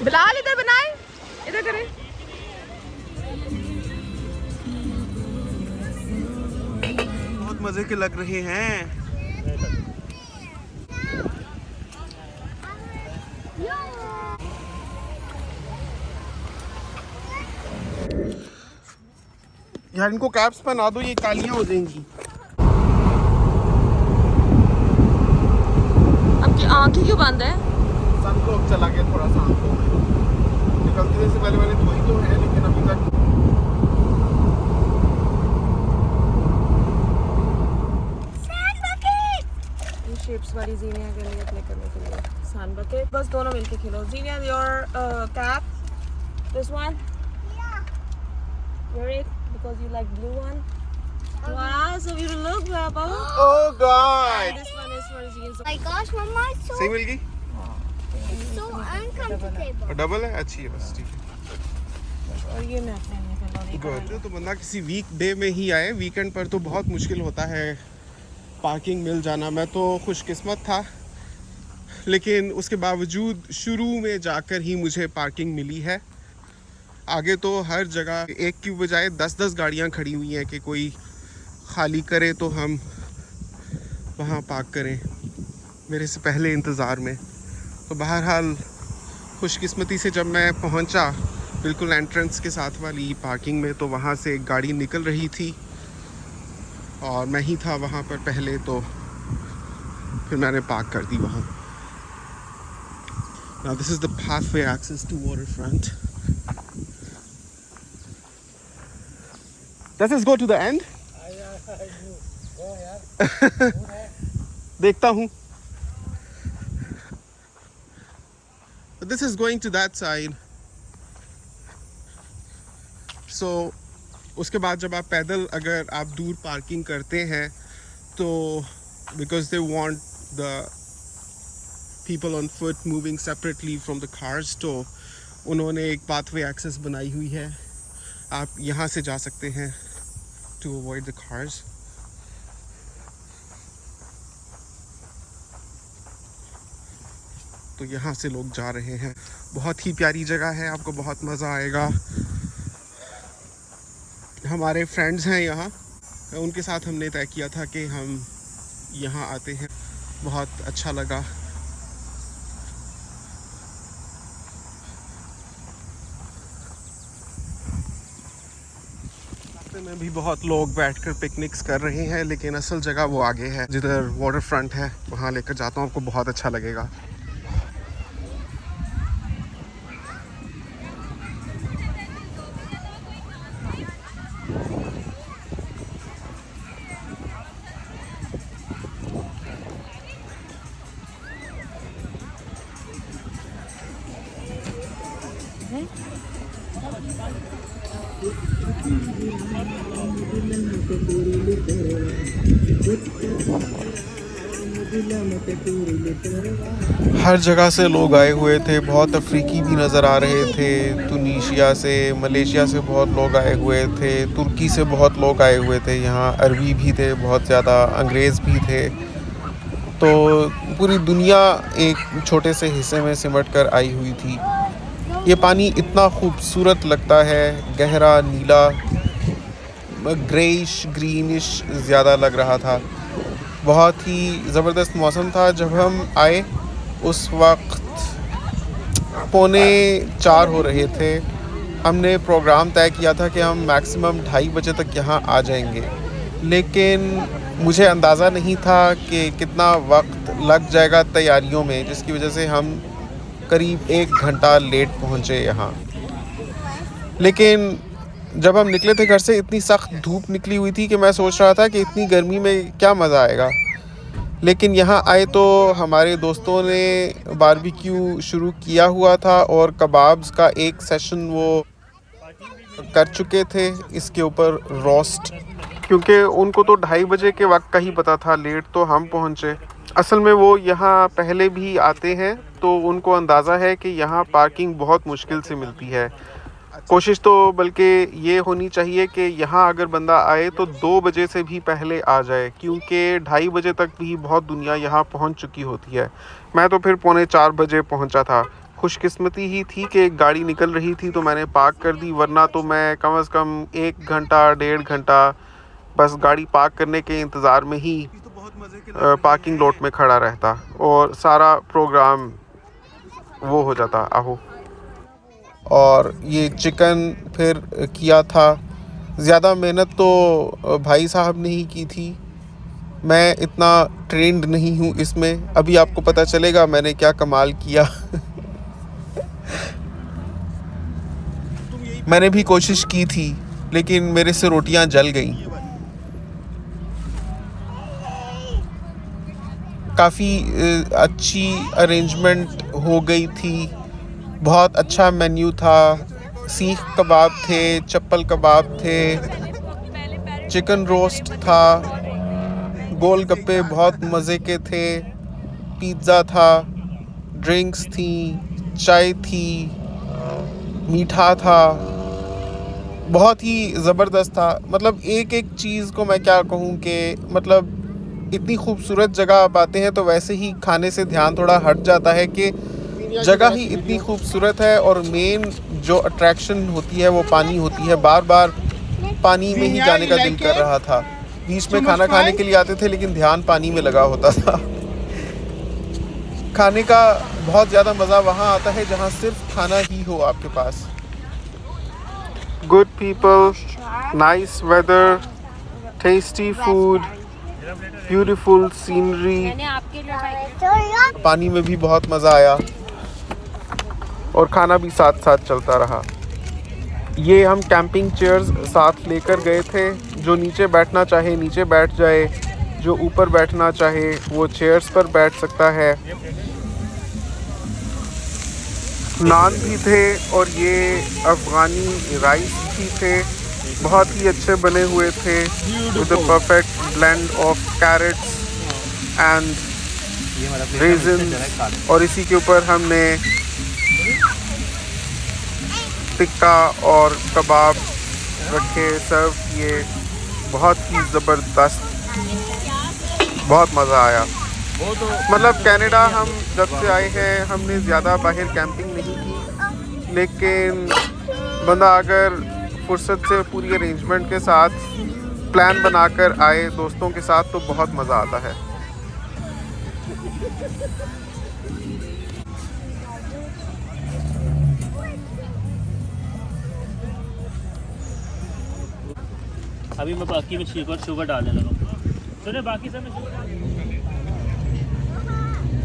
बिलाल इधर बनाए, इधर करें। बहुत मजे के लग रहे हैं। यार इनको कैप्स पहना दो, ये कालियां हो जाएंगी। आपकी आंखें क्यों बंद है? सनब्लॉक चला गया थोड़ा सा आंखों में। निकलने से पहले मैंने धोई तो है, लेकिन अभी तक शेप्स वाली जीनिया के लिए अप्लाई करने के लिए सन बकेट, बस दोनों मिलके खेलो। जीनिया your cap, this one, wear it because you like blue one. Wow, so you look Baba. Oh God! This one is for jeans. My gosh, Mama, it's सही मिल गई? so uncomfortable. और डबल है, अच्छी है बस, ठीक है। और ये मैं पहनने का लोने का गुड। तो बंदा किसी वीक डे में ही आए, वीकेंड पर तो बहुत मुश्किल होता है पार्किंग मिल जाना। मैं तो खुशकिस्मत था, लेकिन उसके बावजूद शुरू में जाकर ही मुझे पार्किंग मिली है। आगे तो हर जगह एक की बजाय 10-10 गाड़ियां खड़ी हुई हैं कि कोई खाली करे तो हम वहाँ पार्क करें मेरे से पहले इंतज़ार में। तो बहरहाल खुशकिस्मती से जब मैं पहुँचा बिल्कुल एंट्रेंस के साथ वाली पार्किंग में, तो वहाँ से एक गाड़ी निकल रही थी और मैं ही था वहाँ पर पहले, तो फिर मैंने पार्क कर दी वहाँ। Now this is the pathway access to waterfront. Does this go to the end? देखता हूँ। This is going to that side. So उसके बाद जब आप पैदल अगर आप दूर पार्किंग करते हैं तो because they want the people on foot moving separately from the cars, तो उन्होंने एक pathway access बनाई हुई है। आप यहाँ से जा सकते हैं to avoid the cars. तो यहाँ से लोग जा रहे हैं। बहुत ही प्यारी जगह है, आपको बहुत मज़ा आएगा। हमारे फ्रेंड्स हैं यहाँ, उनके साथ हमने तय किया था कि हम यहाँ आते हैं, बहुत अच्छा लगा। रास्ते में भी बहुत लोग बैठकर पिकनिक्स कर रहे हैं, लेकिन असल जगह वो आगे है जिधर वाटर फ्रंट है, वहाँ लेकर जाता हूँ, आपको बहुत अच्छा लगेगा। हर जगह से लोग आए हुए थे, बहुत अफ्रीकी भी नज़र आ रहे थे, तुनीशिया से, मलेशिया से बहुत लोग आए हुए थे, तुर्की से बहुत लोग आए हुए थे, यहाँ अरबी भी थे बहुत ज़्यादा, अंग्रेज़ भी थे। तो पूरी दुनिया एक छोटे से हिस्से में सिमट कर आई हुई थी। ये पानी इतना खूबसूरत लगता है, गहरा नीला, ग्रेइश ग्रीनिश ज़्यादा लग रहा था। बहुत ही ज़बरदस्त मौसम था। जब हम आए उस वक्त 3:45 हो रहे थे। हमने प्रोग्राम तय किया था कि हम मैक्सिमम 2:30 बजे तक यहाँ आ जाएंगे, लेकिन मुझे अंदाज़ा नहीं था कि कितना वक्त लग जाएगा तैयारियों में, जिसकी वजह से हम करीब 1 घंटा लेट पहुँचे यहाँ। लेकिन जब हम निकले थे घर से, इतनी सख्त धूप निकली हुई थी कि मैं सोच रहा था कि इतनी गर्मी में क्या मज़ा आएगा। लेकिन यहाँ आए तो हमारे दोस्तों ने बारबेक्यू शुरू किया हुआ था और कबाब्स का एक सेशन वो कर चुके थे, इसके ऊपर रोस्ट, क्योंकि उनको तो 2:30 बजे के वक्त का ही पता था, लेट तो हम पहुँचे। असल में वो यहाँ पहले भी आते हैं, तो उनको अंदाज़ा है कि यहाँ पार्किंग बहुत मुश्किल से मिलती है। कोशिश तो बल्कि ये होनी चाहिए कि यहाँ अगर बंदा आए तो 2 बजे से भी पहले आ जाए, क्योंकि 2:30 बजे तक भी बहुत दुनिया यहाँ पहुँच चुकी होती है। मैं तो फिर 3:45 बजे पहुँचा था। खुशकिस्मती ही थी कि एक गाड़ी निकल रही थी तो मैंने पार्क कर दी, वरना तो मैं कम से कम 1 घंटा 1.5 घंटा बस गाड़ी पार्क करने के इंतज़ार में ही पार्किंग लॉट में खड़ा रहता और सारा प्रोग्राम वो हो जाता। आहो। और ये चिकन फिर किया था। ज़्यादा मेहनत तो भाई साहब ने ही की थी, मैं इतना ट्रेंड नहीं हूँ इसमें। अभी आपको पता चलेगा मैंने क्या कमाल किया। मैंने भी कोशिश की थी लेकिन मेरे से रोटियां जल गईं। काफ़ी अच्छी अरेंजमेंट हो गई थी, बहुत अच्छा मेन्यू था। सीख कबाब थे, चप्पल कबाब थे, चिकन रोस्ट था, गोलगप्पे बहुत मज़े के थे, पिज़्ज़ा था, ड्रिंक्स थी, चाय थी, मीठा था, बहुत ही ज़बरदस्त था। मतलब एक एक चीज़ को मैं क्या कहूँ कि मतलब इतनी खूबसूरत जगह आप आते हैं तो वैसे ही खाने से ध्यान थोड़ा हट जाता है कि जगह ही इतनी खूबसूरत है और मेन जो अट्रैक्शन होती है वो पानी होती है। बार बार पानी में ही जाने का दिल कर रहा था। बीच में खाना खाने के लिए आते थे लेकिन ध्यान पानी में लगा होता था। खाने का बहुत ज़्यादा मज़ा वहाँ आता है जहाँ सिर्फ खाना ही हो आपके पास। Good people, nice weather, tasty food, beautiful scenery. पानी में भी बहुत मज़ा आया और खाना भी साथ साथ चलता रहा। ये हम कैंपिंग चेयर्स साथ लेकर गए थे, जो नीचे बैठना चाहे नीचे बैठ जाए, जो ऊपर बैठना चाहे वो चेयर्स पर बैठ सकता है। नान भी थे और ये अफ़गानी राइस भी थे, बहुत ही अच्छे बने हुए थे with a perfect blend of carrots and resin. और इसी के ऊपर हमने टिक्का और कबाब रखे, सर्व किए। बहुत ही ज़बरदस्त, बहुत मज़ा आया। मतलब कनाडा हम जब से आए हैं हमने ज़्यादा बाहर कैंपिंग नहीं की, लेकिन बंदा अगर फुर्सत से पूरी अरेंजमेंट के साथ प्लान बनाकर आए दोस्तों के साथ तो बहुत मज़ा आता है। अभी मैं बाकी में शुगर डालने लगा। सुने बाकी सब में शुगर।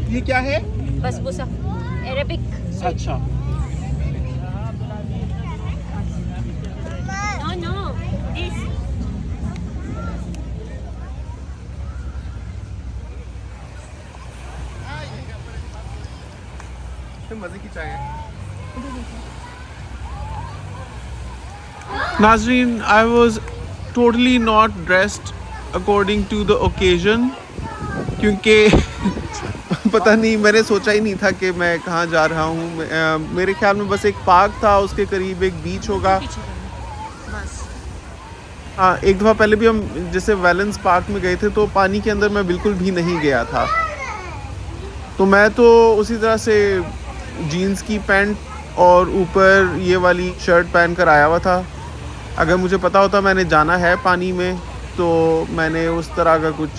ये क्या है? बसबूसा अरेबिक। अच्छा, नो दिस मज़े की चाय है। नाज़रीन, I was totally not dressed according to the occasion, क्योंकि पता नहीं, मैंने सोचा ही नहीं था कि मैं कहाँ जा रहा हूँ। मेरे ख्याल में बस एक पार्क था, उसके करीब एक बीच होगा। बस हाँ, एक दफ़ा पहले भी हम जैसे वैलेंस पार्क में गए थे तो पानी के अंदर मैं बिल्कुल भी नहीं गया था। तो मैं तो उसी तरह से जीन्स की पैंट और ऊपर ये वाली शर्ट पहन कर आया हुआ था। अगर मुझे पता होता मैंने जाना है पानी में तो मैंने उस तरह का कुछ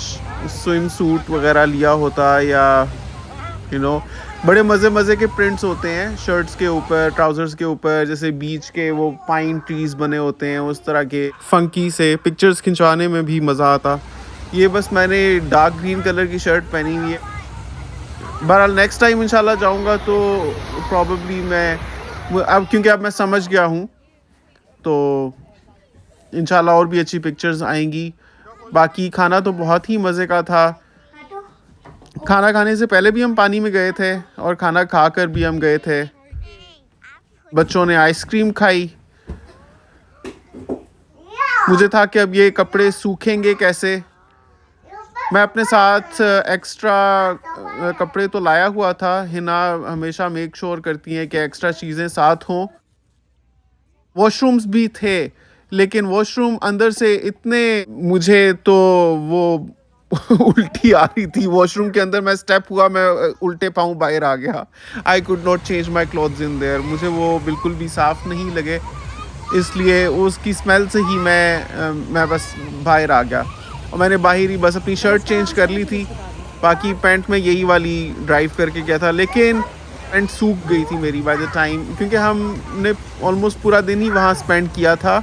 स्विम सूट वगैरह लिया होता, या बड़े मज़े के प्रिंट्स होते हैं शर्ट्स के ऊपर, ट्राउज़र्स के ऊपर, जैसे बीच के वो पाइन ट्रीज़ बने होते हैं, उस तरह के फ़ंकी से पिक्चर्स खिंचवाने में भी मज़ा आता। ये बस मैंने डार्क ग्रीन कलर की शर्ट पहनी हुई है। बहरहाल नेक्स्ट टाइम इंशाल्लाह जाऊंगा तो प्रॉबेबली क्योंकि अब मैं समझ गया हूँ तो इंशाल्लाह और भी अच्छी पिक्चर्स आएंगी। बाकी खाना तो बहुत ही मज़े का था। खाना खाने से पहले भी हम पानी में गए थे और खाना खाकर भी हम गए थे। बच्चों ने आइसक्रीम खाई। मुझे था कि अब ये कपड़े सूखेंगे कैसे। मैं अपने साथ एक्स्ट्रा कपड़े तो लाया हुआ था। हिना हमेशा मेक श्योर करती हैं कि एक्स्ट्रा चीज़ें साथ हों। वॉशरूम्स भी थे, लेकिन वॉशरूम अंदर से इतने, मुझे तो वो उल्टी आ रही थी वॉशरूम के अंदर। मैं स्टेप हुआ, मैं उल्टे पाँव बाहर आ गया। I could not change my clothes in their. मुझे वो बिल्कुल भी साफ़ नहीं लगे, इसलिए उसकी स्मेल से ही मैं बस बाहर आ गया। और मैंने बाहर ही बस अपनी शर्ट चेंज कर ली थी, बाकी पैंट में यही वाली ड्राइव करके गया था। लेकिन पैंट सूख गई थी मेरी बाय द टाइम, क्योंकि हमने ऑलमोस्ट पूरा दिन ही वहाँ स्पेंड किया था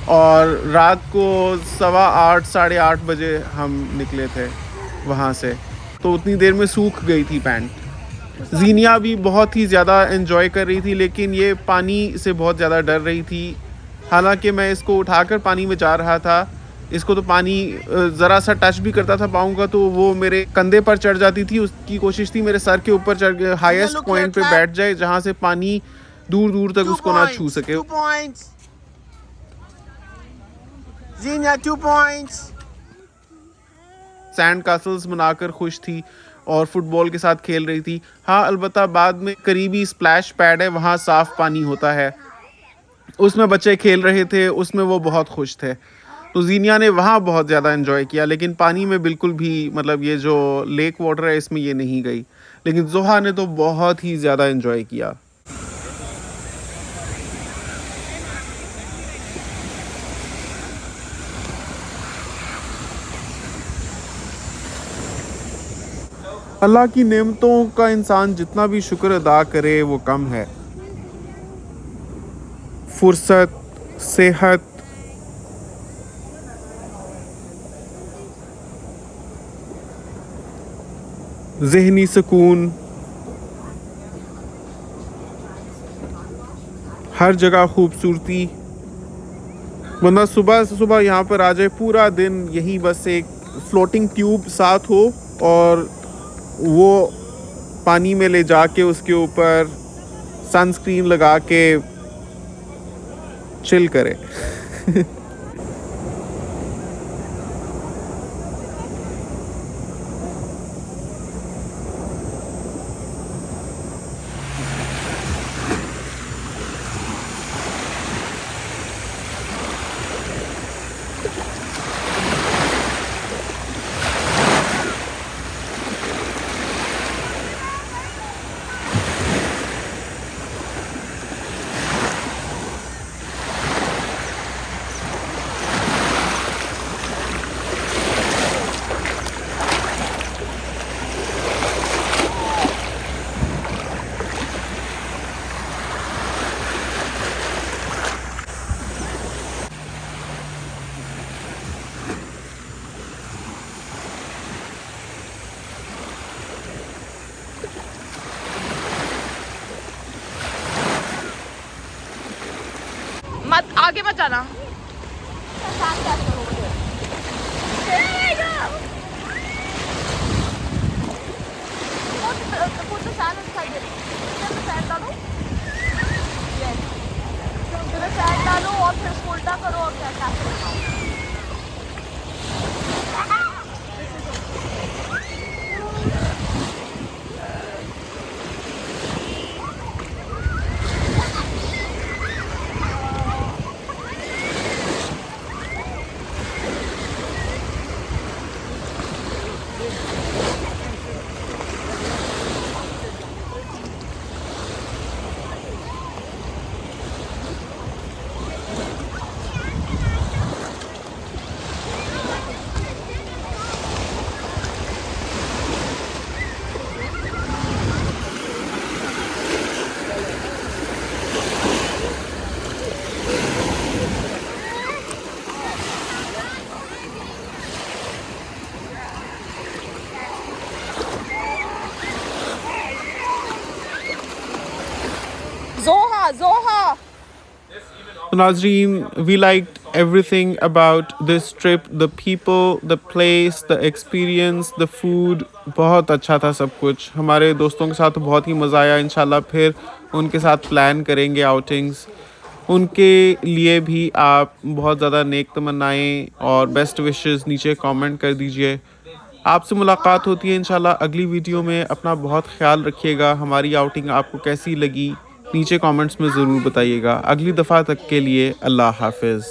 और रात को 8:15 साढ़े 8 बजे हम निकले थे वहाँ से, तो उतनी देर में सूख गई थी पैंट। जीनिया भी बहुत ही ज़्यादा एंजॉय कर रही थी, लेकिन ये पानी से बहुत ज़्यादा डर रही थी। हालांकि मैं इसको उठाकर पानी में जा रहा था, इसको तो पानी ज़रा सा टच भी करता था पाँव का तो वो मेरे कंधे पर चढ़ जाती थी। उसकी कोशिश थी मेरे सर के ऊपर चढ़ के हाईएस्ट पॉइंट पे बैठ जाए, जहाँ से पानी दूर दूर तक उसको ना छू सके। 2 points. Xenia, 2 points. Sand castles बनाकर खुश थी और फुटबॉल के साथ खेल रही थी। हाँ, अलबत्ता बाद में करीबी स्प्लैश पैड है, वहाँ साफ़ पानी होता है, उसमें बच्चे खेल रहे थे, उसमें वो बहुत खुश थे। तो जीनिया ने वहाँ बहुत ज़्यादा एंजॉय किया, लेकिन पानी में बिल्कुल भी, मतलब ये जो लेक वाटर है इसमें ये नहीं गई। लेकिन जोहा ने तो बहुत ही ज़्यादा एंजॉय किया। अल्लाह की नेमतों का इंसान जितना भी शुक्र अदा करे वो कम है। फुर्सत, सेहत, ज़हनी सुकून, हर जगह खूबसूरती। वरना सुबह से सुबह यहाँ पर आ जाए, पूरा दिन यही बस एक फ्लोटिंग ट्यूब साथ हो और वो पानी में ले जाके उसके ऊपर सनस्क्रीन लगा के चिल करे। मत आगे मत जाना। Put the sand inside it. इसमें sand डालो। Yes. इसमें sand डालो और फिर इसको उल्टा करो और क्या कैसे बनाओ। Zoha. Nazreen, we liked everything about this trip, the people, the place, the experience, the food. बहुत अच्छा था सब कुछ। हमारे दोस्तों के साथ बहुत ही मज़ा आया। इंशाल्लाह फिर उनके साथ प्लान करेंगे आउटिंग्स। उनके लिए भी आप बहुत ज़्यादा नेक तमन्नाएं और बेस्ट विशेस नीचे कमेंट कर दीजिए। आपसे मुलाकात होती है इंशाल्लाह अगली वीडियो में। अपना बहुत ख्याल रखिएगा। हमारी आउटिंग आपको कैसी लगी नीचे कमेंट्स में ज़रूर बताइएगा। अगली दफ़ा तक के लिए अल्लाह हाफिज़।